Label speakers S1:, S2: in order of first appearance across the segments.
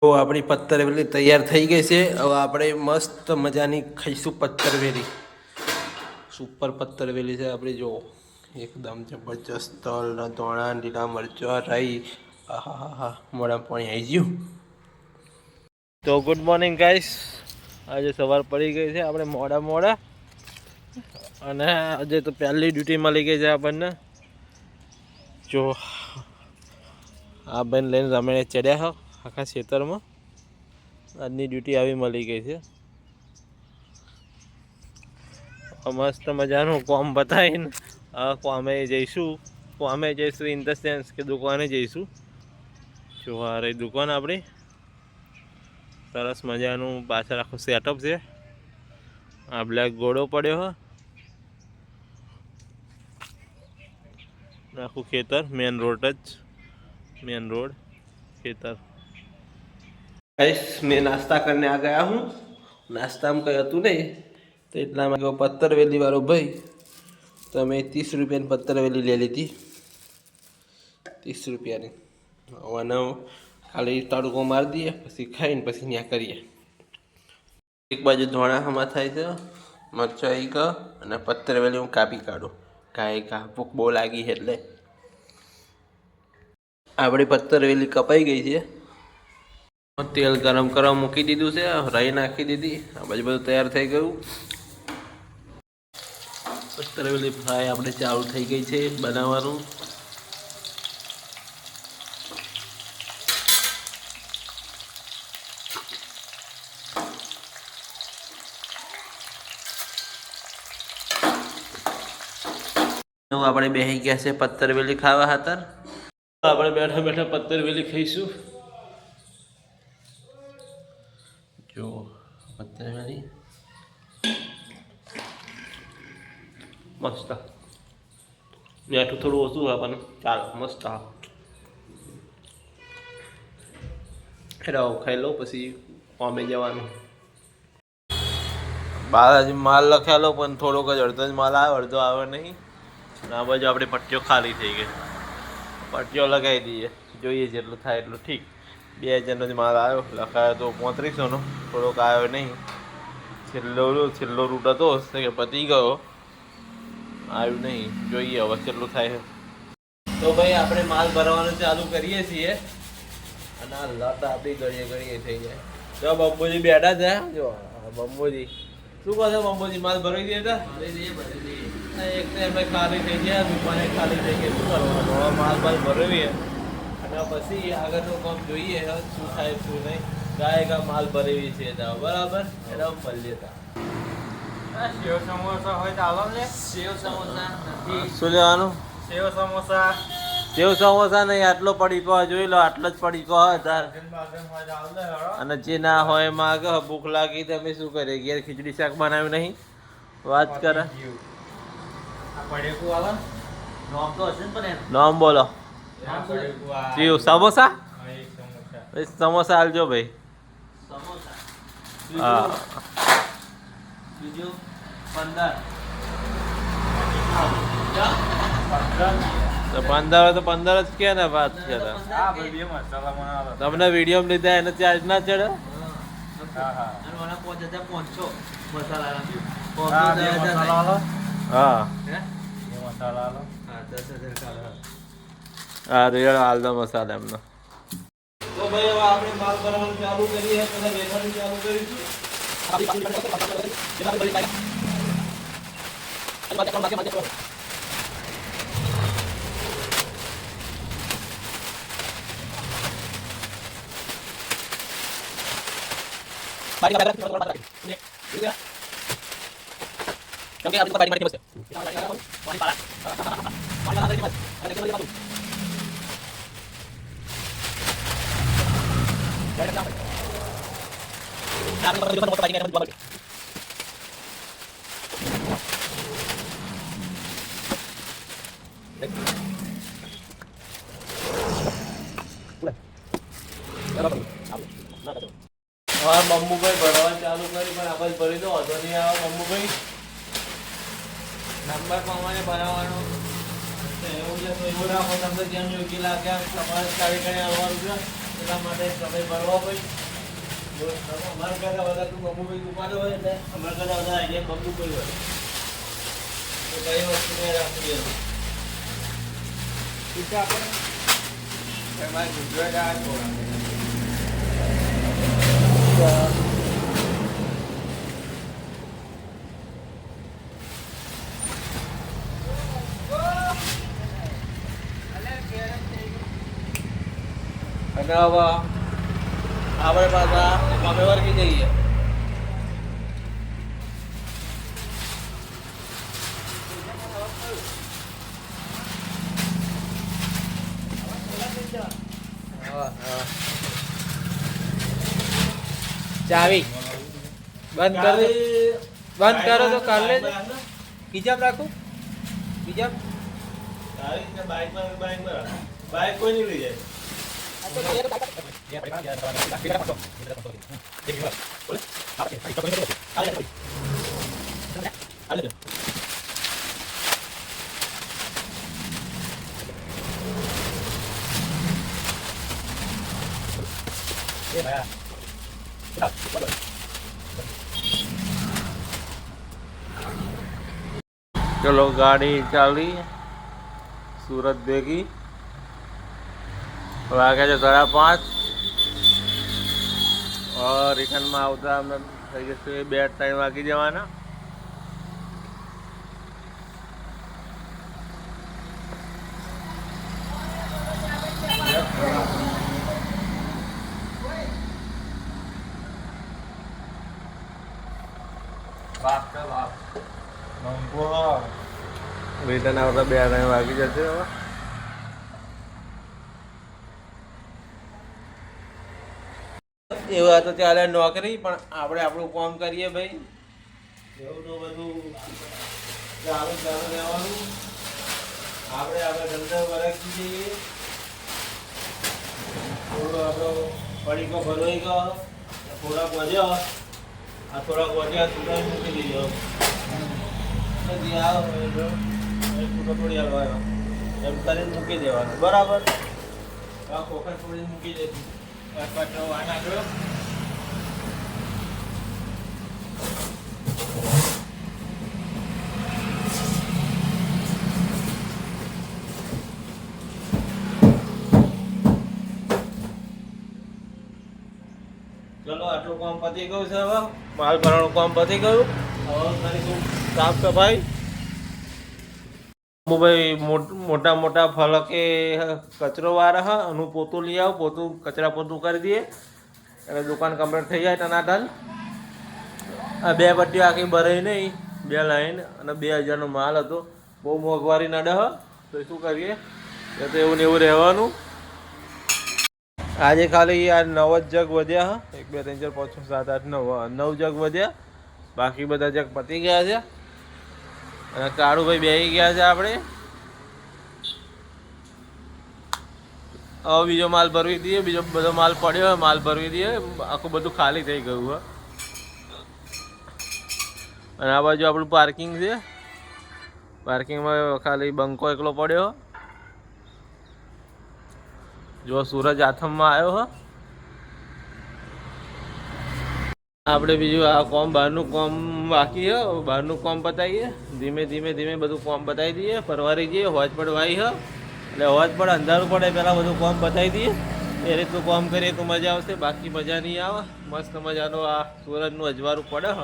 S1: તો આપણી પત્તરવેલી તૈયાર થઈ ગઈ છે. હવે આપણે મસ્ત મજાની ખાઈશું પત્તરવેલી. સુપર પત્તરવેલી છે આપણી. જો એકદમ જબરજસ્ત તલ ધોણા લીલા મરચાં રાઈ. હા હા મોઢા પાણી આવી ગયું. તો ગુડ મોર્નિંગ ગાઈસ. આજે સવાર પડી ગઈ છે આપણે મોડા અને આજે તો પહેલી ડ્યુટી મળી ગઈ છે આપણને. જો આ બેન લઈને રમેણે ચડ્યા હો આખા ખેતરમાં. આજની ડ્યુટી આવી મળી ગઈ છે. મસ્ત મજાનું કોમ બતાવીને કોમે જઈશું ઇન ધ સેન્સ કે દુકાને જઈશું. જો આ રહી દુકાન આપણી. સરસ મજાનું પાછળ આખું સેટઅપ છે. આ બ્લેક ઘોડો પડ્યો હો. આખું ખેતર મેન रोड खेतर. मैं नाश्ता करने आ गया हूँ. नाश्ता में कहीं હતું નહીં તો એટલામાં ગયો પત્તરવેલી વાળો ભાઈ. તો મેં 30 રૂપિયાની પત્તરવેલી લઈ લીધી. 30 રૂપિયાની. અને ખાલી તડકો મારી દઈએ પછી ખાઈને પછી ત્યાં કરીએ. એક બાજુ ધોણા હમા થાય છે, મરચાઈ ક અને પત્તરવેલી હું કાપી કાઢું. કાંઈ ભૂખ બહુ લાગી એટલે આપણી પત્તરવેલી કપાઈ ગઈ છે. તેલ ગરમ કરવા મૂકી દીધું છે. રાઈ નાખી દીધી. આ બાજુ બધું તૈયાર થઈ ગયું. પત્તરવેલી ફ્રાય આપણે ચાલુ થઈ ગઈ છે બનાવવાનું. આપણે બેસી ગયા છે પત્તરવેલી ખાવા ખાતર. આપણે બેઠા બેઠા પત્તરવેલી ખાઈશું. જો પત્તરવેલી મસ્ત. મીઠું થોડું ઓછું આપણને ચાલો મસ્ત. એટલે ખાઈ લો પછી કોમે જવાનું. બાલાજી માલ લખેલો પણ થોડોક જ અડધો જ માલ આવે, અડધો આવે નહીં. આ બાજુ આપણી પટ્ટીઓ ખાલી થઈ ગઈ. પટ્ટીઓ લગાવી દઈએ, જોઈએ જેટલું થાય એટલું ઠીક. 2000નો જ માલ આવ્યો. લખાયો તો 3500નો. થોડોક આવ્યો નહીં. છેલ્લો રૂટ હતો કે પતી ગયો. આવ્યું નહીં. જોઈએ હવે કેટલું થાય. તો ભાઈ આપણે માલ ભરવાનું ચાલુ કરીએ છીએ. અને આ લત આપણી ઘડીએ થઈ જાય. જો બંબુજી બેઠા છે. જો બંબુજી શું કહો છો બંબુજી? માલ ભરાઈ દે હતા. એક તો એમ ખાલી થઈ ગયા, દુકાને ખાલી થઈ ગઈ. શું કરવાનું? માલ ભરવીએ અને પછી આગળનું કામ જોઈએ શું થાય શું નહીં. ગાય માલ ભરેવી છે બરાબર. એના મળીએ
S2: સેવ સમોસા હોય તો આવો ને. સેવ સમોસા
S1: શું લેવાનું?
S2: સેવ સમોસા.
S1: સેવ સમોસા નહીં, આટલો પડીકો જોઈ લો. આટલો જ પડીકો હોય તાર. અને જે ના હોય એમાં ભૂખ લાગી તમે શું કરે? ઘેર ખીચડી શાક બનાવ્યું નહીં? વાત કરે. નામ બોલો. સમોસા સમોસા હાલજો ભાઈ. હા 15 તો 15 જ કે ને વાત છે. તમને વિડીયો લીધા એને ચાર્જ ના ચડે? હા રેડ હાલદા મસાલા એમનો. તો ભાઈ હવે આપણે માલ ભરવાનું ચાલુ કરીએ. પહેલા વેચાણ ચાલુ કરીશું. મમ્મુભાઈ ભરવા ચાલુ કરી પણ આપણે ભરી દો વાંધો નહીં આવે. મમ્મુભાઈ નંબર પ્રમાણે ભરાવાનો એવું રાખો. તમને જેમ યોગ્ય લાગે તમારે ચાવી કરીને આવવાનું છે. એટલા માટે તમે ભરવા ભાઈ અમારા કરતા વધારે તું બબુભાઈ ઉપાડો હોય એટલે અમારા કરતા વધારે આઈડિયા બબુભાઈ હોય તો કઈ વસ્તુ નહીં રાખવી એમ
S2: પીછા આપણે એમાં ગુજરાત આ થોડા
S1: અને હવે આપણે પાછા કામે વર્ગી જઈએ
S2: ચાવી બંધ કરો બંધ કરો તો કર લે બીજા રાખું બીજા
S1: બાઈક કોઈ નહીં લઈ જાય चलो गाड़ी चाली सूरत भेगी वागे છે 5:30 और रिटर्न में આવતા અમે થઈ જશે 2-3 વાગી જવાના रिटर्न આવતા 2-3 વાગી જશે હવે એવા તો ચાલે નોકરી પણ આપણે આપણું કામ કરીએ ભાઈ એવું તો બધું ચાલુ રહેવાનું આપણે ધંધો રાખી જઈએ થોડો આપણો પડીકો ભરવાઈ ગયો થોડાક વધ્યો આ થોડાક વધ્યા સુધાર મૂકી દીધો પછી આવો થોડી આવવાનો એમ કરીને મૂકી દેવાનું બરાબર આ ખોખર થોડી મૂકી દેતી પાછો આના ગયો ચલો આટલું કામ પતી ગયું છે હવે માલ ભરવાનું કામ પતી ગયું હવે કરીશું સાફ સફાઈ ભાઈ મોટા મોટા ફલકે કચરો વાર હ એનું પોતું લઈ આવ પોતું કચરા પોતું કરી દઈએ એટલે દુકાન કમ્પ્લીટ થઈ જાય ટનાટન આ 2 પટ્ટીઓ આખી ભરાઈ નહીં 2 લાઈન અને 2000નો માલ હતો બહુ મોંઘવારી નડે હ તો શું કરીએ એ તો એવું ને એવું રહેવાનું આજે ખાલી આ 9 જ જગ વધ્યા હ 1 2 3 4 5 6 7 8 9 જગ વધ્યા બાકી બધા જગ પતી ગયા છે અને કાળુભાઈ બેસી ગયા છે આપણે હવે બીજો માલ ભરવી દઈએ બીજો બધો માલ પડ્યો હોય માલ ભરવી દઈએ આખું બધું ખાલી થઈ ગયું હોય અને આ બાજુ આપણું પાર્કિંગ છે પાર્કિંગમાં ખાલી બંકો એકલો પડ્યો જો સૂરજ આથમમાં આવ્યો હ આપણે બીજું આ કોમ બહારનું કોમ બાકી હ બહારનું કોમ પતાવીએ ધીમે ધીમે બધું કોમ પતાવી દઈએ પરવારી જઈએ હોજ પડવાઈ હ એટલે હોજ પડે અંધારું પડે પહેલાં બધું કોમ પતાવી દઈએ એ રીતનું કોમ કરીએ તો મજા આવશે બાકી મજા નહીં આવે મસ્ત મજાનો આ સૂરજનું અજવાળું પડે હ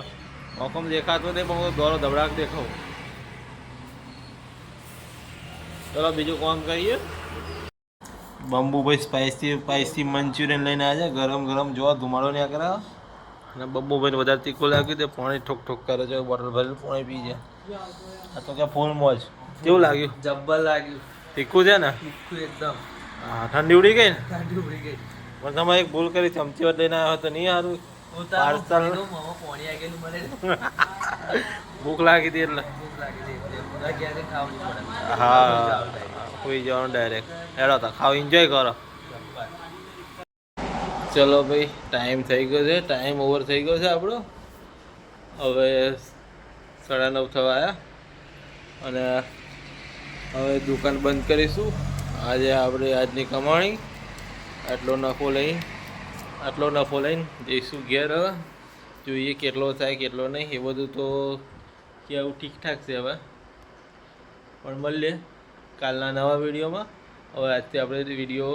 S1: મોકમ દેખાતો નહીં પણ હું દોરો ધબડાક દેખાવ ચલો બીજું કોમ કરીએ બંબુભાઈ સ્પાઈસી મંચુરિયન લઈને આવ્યા ગરમ ગરમ જોવા ધુમાડો નહીં કરે અને બંબુભાઈને વધારે તીખું લાગ્યું તે પાણી ઠોક ઠોક કરે છે બોટલ ભરેલું પાણી પી જાય આ તો કે ફૂલ મોજ કેવું લાગ્યું
S2: જબ્બર લાગ્યું
S1: તીખું છે ને
S2: તીખું એકદમ
S1: હા ઠંડી ઉડી ગઈ ને
S2: ઠંડી ઉડી ગઈ
S1: પણ તમે એક ભૂલ કરી ચમચી વધ લઈને આવ્યો તો નહીં સારું પાર્સલ
S2: પાણી આગેલું મળે
S1: ભૂખ લાગી હતી એટલે
S2: ભૂખ લાગી હતી એટલે બધા ઘેરે ખાવું પડે
S1: હા કોઈ જવાનું ડાયરેક્ટ હેડો તો ખાવ એન્જોય કરો ચલો ભાઈ ટાઈમ થઈ ગયો છે ટાઈમ ઓવર થઈ ગયો છે આપણો હવે 9:30 થવા આવ્યા અને હવે દુકાન બંધ કરીશું આજે આપણે આજની કમાણી આટલો નફો લઈને જઈશું ઘેર. હવે જોઈએ કેટલો થાય કેટલો નહીં, એ બધું તો કેવું ઠીકઠાક છે હવે. પણ મળીએ કાલના નવા વિડીયોમાં. હવે આજથી આપણે વિડીયો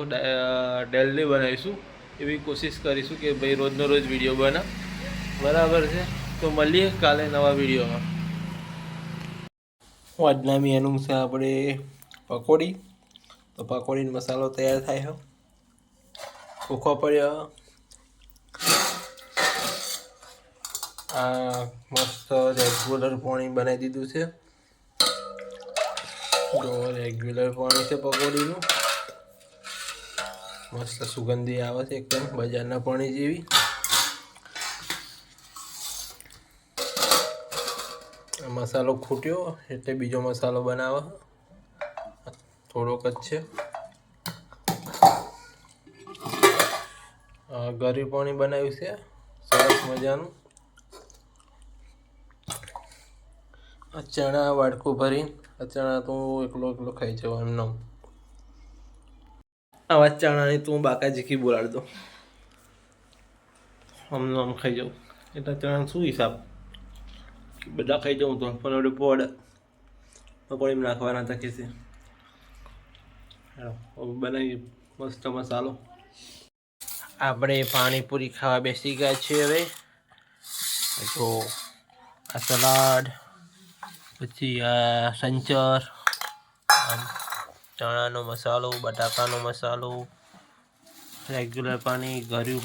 S1: ડેલી બનાવીશું, એવી કોશિશ કરીશું કે ભાઈ રોજનો રોજ વિડીયો બને. બરાબર છે, તો મળીએ કાલે નવા વિડીયોમાં. આજના મેનુ છે આપણે પકોડી. તો પકોડીનો મસાલો તૈયાર થાય છે. ભૂખો પડ્યો. આ મસ્ત રેગ્યુલર પાણી બનાવી દીધું છે. જો રેગ્યુલર પાણી છે પકોડીનું. મસ્ત સુગંધી આવે છે એકદમ બજારના પાણી જેવી. મસાલો ખૂટ્યો એટલે બીજો મસાલો બનાવે, થોડોક જ છે. ગરી પાણી બનાવ્યું છે સરસ મજાનું. ચણા વાડકું ભરીને, ચણા તો એકલો ખાઈ જાઉં એમનો. આવા ચણાની તું બાકા જીકી બોલાડ દો, આમ ખાઈ જાઉં. એટલે ચણા શું હિસાબ, બધા ખાઈ જાઉં તો પણ પકોડી નાખવાના હતા કે છે. બનાવી મસ્ત મસાલો. આપણે પાણીપુરી ખાવા બેસી ગયા છીએ હવે. તો આ સલાડ, પછી આ સંચર, ચણાનો મસાલો, બટાકાનો મસાલો, રેગ્યુલર પાણી, ગળ્યું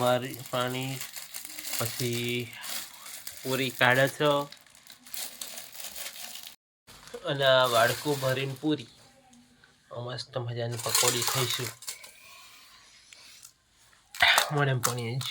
S1: પાણી, પછી પૂરી કાઢે છે અને વાડકું ભરીને પૂરી. મસ્ત મજાની પકોડી ખાઈશું. મને પાણી જ